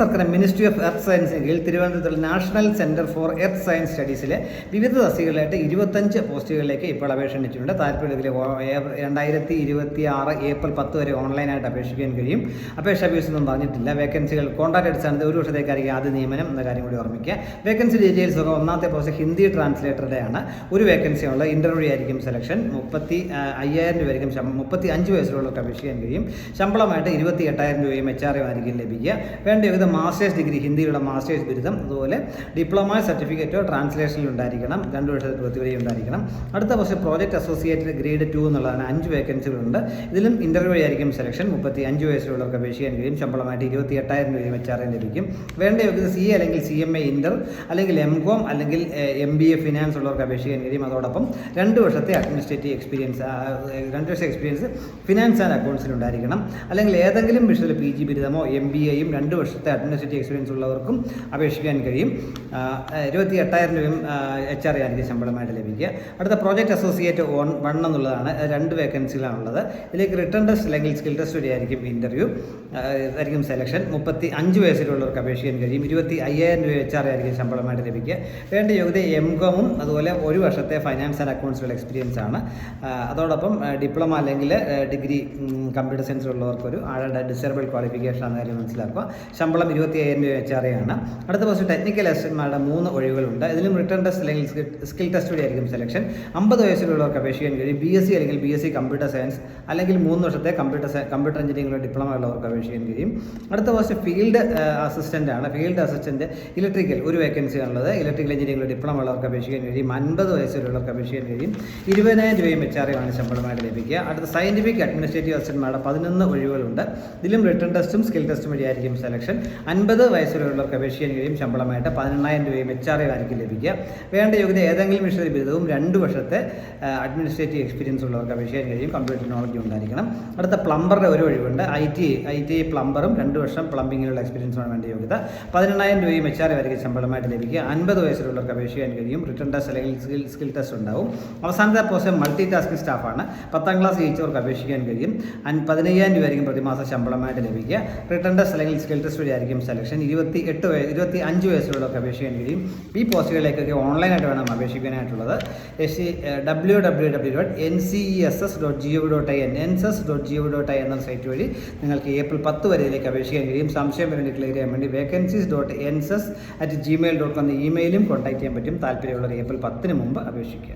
സർക്കാർ ministry of earth സയൻസിന് കീഴിൽ തിരുവനന്തപുരത്തുള്ള national centre for earth science സ്റ്റഡീസിലെ വിവിധ തസ്തികകളിലായിട്ട് 25 പോസ്റ്റുകളിലേക്ക് ഇപ്പോൾ അപേക്ഷ ക്ഷണിച്ചിട്ടുണ്ട്. താല്പര്യത്തിൽ 2026 ഏപ്രിൽ 10 വരെ ഓൺലൈനായിട്ട് അപേക്ഷിക്കാൻ കഴിയും. അപേക്ഷാ ഫീസ് ഒന്നും പറഞ്ഞിട്ടില്ല. വേക്കൻസികൾ കോൺട്രാക്ട് അടിസ്ഥാനത്തിൽ 1 വർഷത്തേക്കായിരിക്കും ആദ്യ നിയമനം എന്ന കാര്യം കൂടി ഓർമ്മിക്കുക. വേക്കൻസി ഡീറ്റെയിൽസ് ഒക്കെ ഒന്നാമത്തെ പോസ്റ്റ് ഹിന്ദി ട്രാൻസ്ലേറ്ററുടെ ആണ്. ഒരു വേക്കൻസിയുള്ള ഇന്റർവ്യൂ ആയിരിക്കും സെലക്ഷൻ. 35,000 രൂപയായിരിക്കും 35 വയസ്സിലുള്ളവർക്ക് അപേക്ഷിക്കാൻ കഴിയും. ശമ്പളമായിട്ട് 28,000 രൂപയും HRM ആയിരിക്കും ലഭിക്കുക. വേണ്ട വിവിധ മാസ്റ്റേഴ്സ് ഡിഗ്രി, ഹിന്ദിയുടെ മാസ്റ്റേഴ്സ് ബിരുദം, അതുപോലെ ഡിപ്ലോമ സർട്ടിഫിക്കറ്റോ ട്രാൻസ്ലേഷനിൽ ഉണ്ടായിരിക്കണം. 2 വർഷത്തെ പ്രവൃത്തി ഉണ്ടായിരിക്കണം. അടുത്ത പോസ്റ്റ് പ്രോജക്ട് അസോസിയേറ്റ് ഗ്രേഡ് 2 എന്നുള്ളതാണ്. 5 വേക്കൻസികളുണ്ട്. ഇതിലും ഇന്റർവ്യൂ ആയിരിക്കും സെലക്ഷൻ. 35 വയസ്സിലുള്ളവർക്ക് അപേക്ഷിക്കാൻ കഴിയും. ശമ്പളമായിട്ട് 28,000 രൂപയും HRM ലഭിക്കും. വേണ്ട യോഗ്യത CA അല്ലെങ്കിൽ CMA ഇന്റർ അല്ലെങ്കിൽ MCOM അല്ലെങ്കിൽ MBA ഫിനാൻസ് ഉള്ളവർക്ക് അപേക്ഷിക്കാൻ കഴിയും. അതോടൊപ്പം 2 വർഷത്തെ അഡ്മിനിസ്ട്രേറ്റീവ് എക്സ്പീരിയൻസ്, 2 വർഷത്തെ എക്സ്പീരിയൻസ് ഫിനാൻസ് ആൻഡ് അക്കൗണ്ട്സിൽ ഉണ്ടായിരിക്കണം. അല്ലെങ്കിൽ ഏതെങ്കിലും വിഷയത്തിൽ PG ബിരുദമോ MBAയും 2 വർഷത്തെ അഡ്മിനിസ്ട്രേറ്റീവ് എക്സ്പീരിയൻസ് ഉള്ളവർക്കും അപേക്ഷിക്കാൻ കഴിയും. 28,000 രൂപയും HRM ആയിരിക്കും ശമ്പളമായിട്ട് ലഭിക്കുക. അടുത്ത പ്രോജക്ട് അസോസിയേറ്റ് 1 എന്നുള്ളതാണ്. 2 വേക്കൻസികളാണുള്ളത്. ഇതിലേക്ക് റിട്ടേൺ ടെസ്റ്റ് അല്ലെങ്കിൽ സ്കിൽ ടെസ്റ്റ് വഴി ആയിരിക്കും ഇന്റർവ്യൂ, ആയിരിക്കും സെലക്ഷൻ. 35 വയസ്സിലുള്ളവർക്ക് അപേക്ഷിക്കാൻ കഴിയും. 25,000 രൂപ HRM ആയിരിക്കും ശമ്പളമായിട്ട് ലഭിക്കുക. വേണ്ട യോഗ്യത MCOM അതുപോലെ 1 വർഷത്തെ ഫൈനാൻസ് ആൻഡ് അക്കൗണ്ട്സിലുള്ള എക്സ്പീരിയൻസ് ആണ്. അതോടൊപ്പം ഡിപ്ലോമ അല്ലെങ്കിൽ ഡിഗ്രി കമ്പ്യൂട്ടർ സയൻസ് ഉള്ളവർക്കൊരു ഡിസേബിൾ ക്വാളിഫിക്കേഷൻ ആണെന്ന കാര്യം മനസ്സിലാക്കുക. ശമ്പളം 25,000 രൂപ HRM ആണ്. അടുത്ത പോസ്റ്റ് ടെക്നിക്കൽ അസിസ്റ്റന്റുമാരുടെ 3 ഒഴിവുകളുണ്ട്. ഇതിലും റിട്ടേൺ ടെസ്റ്റ് അല്ലെങ്കിൽ സ്കിൽ ടെസ്റ്റ് വഴി ആയിരിക്കും സെലക്ഷൻ. 50 വയസ്സിലുള്ളവർക്ക് അപേക്ഷിക്കാൻ കഴിയും. BSc അല്ലെങ്കിൽ BSc കമ്പ്യൂട്ടർ സയൻസ് അല്ലെങ്കിൽ 3 വർഷത്തെ കമ്പ്യൂട്ടർ എഞ്ചിനീയറിംഗിലോ ഡിപ്ലോമ ഉള്ളവർക്ക് അപേക്ഷിക്കാൻ കഴിയും. അടുത്ത പോസ്റ്റ് ഫീൽഡ് അസിസ്റ്റന്റ് ആണ്. ഫീൽഡ് അസിസ്റ്റന്റ് ഇലക്ട്രിക്കൽ 1 വേക്കൻസി ആണുള്ളത്. ഇലക്ട്രിക്കൽ എഞ്ചിനീയറിംഗിലോ ഡിപ്ലോമ ഉള്ളവർക്ക് അപേക്ഷിക്കാൻ കഴിയും. 50 വയസ്സിലുള്ളവർക്ക് അപേക്ഷിക്കാൻ കഴിയും. 20,000 രൂപയും HRM ആണ് ശമ്പളമായിട്ട് ലഭിക്കുക. അടുത്ത സയന്റിഫിക് അഡ്മിനിസ്ട്രേറ്റീവ് അസിസ്റ്റന്റുമാരുടെ 11 ഒഴിവുകളുണ്ട്. ഇതിലും റിട്ടേൺ ടെസ്റ്റും സ്കിൽ ടെസ്റ്റും വഴി ആയിരിക്കും സെലക്ഷൻ. 50 വയസ്സിലുള്ളവർക്ക് അപേക്ഷിക്കാൻ കഴിയും. ശമ്പളമായിട്ട് 18,000 രൂപയും HRM ആയിരിക്കും ലഭിക്കുക. വേണ്ട യോഗ്യത ഏതെങ്കിലും വിഷയത്തിൽ ബിരുദവും 2 വർഷത്തെ അഡ്മിനിസ്ട്രേറ്റീവ് എക്സ്പീരിയൻസ് ഉള്ളവർക്ക് അപേക്ഷിക്കാൻ കഴിയും. കമ്പ്യൂട്ടർ നോളജ് ഉണ്ടായിരിക്കണം. അടുത്ത പ്ലംബറുടെ 1 ഒഴിവുണ്ട്. ITI പ്ലംബറും 2 വർഷം പ്ലംബിങ്ങിലുള്ള എക്സ്പീരിയൻസാണ് വേണ്ട യോഗ്യത. 18,000 രൂപയും HRM ആയിരിക്കും ശമ്പളമായിട്ട് ലഭിക്കുക. 50 വയസ്സിലുള്ളവർക്ക് അപേക്ഷിക്കാൻ കഴിയും. റിട്ടേൺ ടെസ്റ്റ് അല്ലെങ്കിൽ സ്കിൽ ടെസ്റ്റ് ഉണ്ടാവും. അവസാനത്തെ പോസ്റ്റ് മൾട്ടി ടാസ്കിംഗ് സ്റ്റാഫാണ്. 10ാം ക്ലാസ് ജയിച്ചവർക്ക് അപേക്ഷിക്കാൻ കഴിയും. 15,000 രൂപ ആയിരിക്കും പ്രതിമാസം ശമ്പളമായിട്ട് ലഭിക്കുക. റിട്ടേൺ ടെസ്റ്റ് അല്ലെങ്കിൽ സ്കിൽ ടെസ്റ്റ് വഴി ആയിരിക്കും സെലക്ഷൻ. 25 വയസ്സിലുള്ളവർക്ക് അപേക്ഷിക്കാൻ കഴിയും. ഈ പോസ്റ്റുകളിലേക്കൊക്കെ ഓൺലൈനായിട്ട് വേണം അപേക്ഷിക്കാനായിട്ടുള്ളത്. www.ncess.gov.in ncess.gov.in എന്ന സൈറ്റ് വഴി നിങ്ങൾക്ക് ഏപ്രിൽ 10 വരെയിലേക്ക് അപേക്ഷിക്കാൻ കഴിയും. സംശയം വേണ്ടി ക്ലിയർ ചെയ്യാൻ വേണ്ടി vacancies.ncess@gmail.com എന്ന ഇമെയിലും കോൺടാക്ട് ചെയ്യാൻ പറ്റും. താല്പര്യമുള്ളവർ ഏപ്രിൽ 10 മുമ്പ് അപേക്ഷിക്കുക.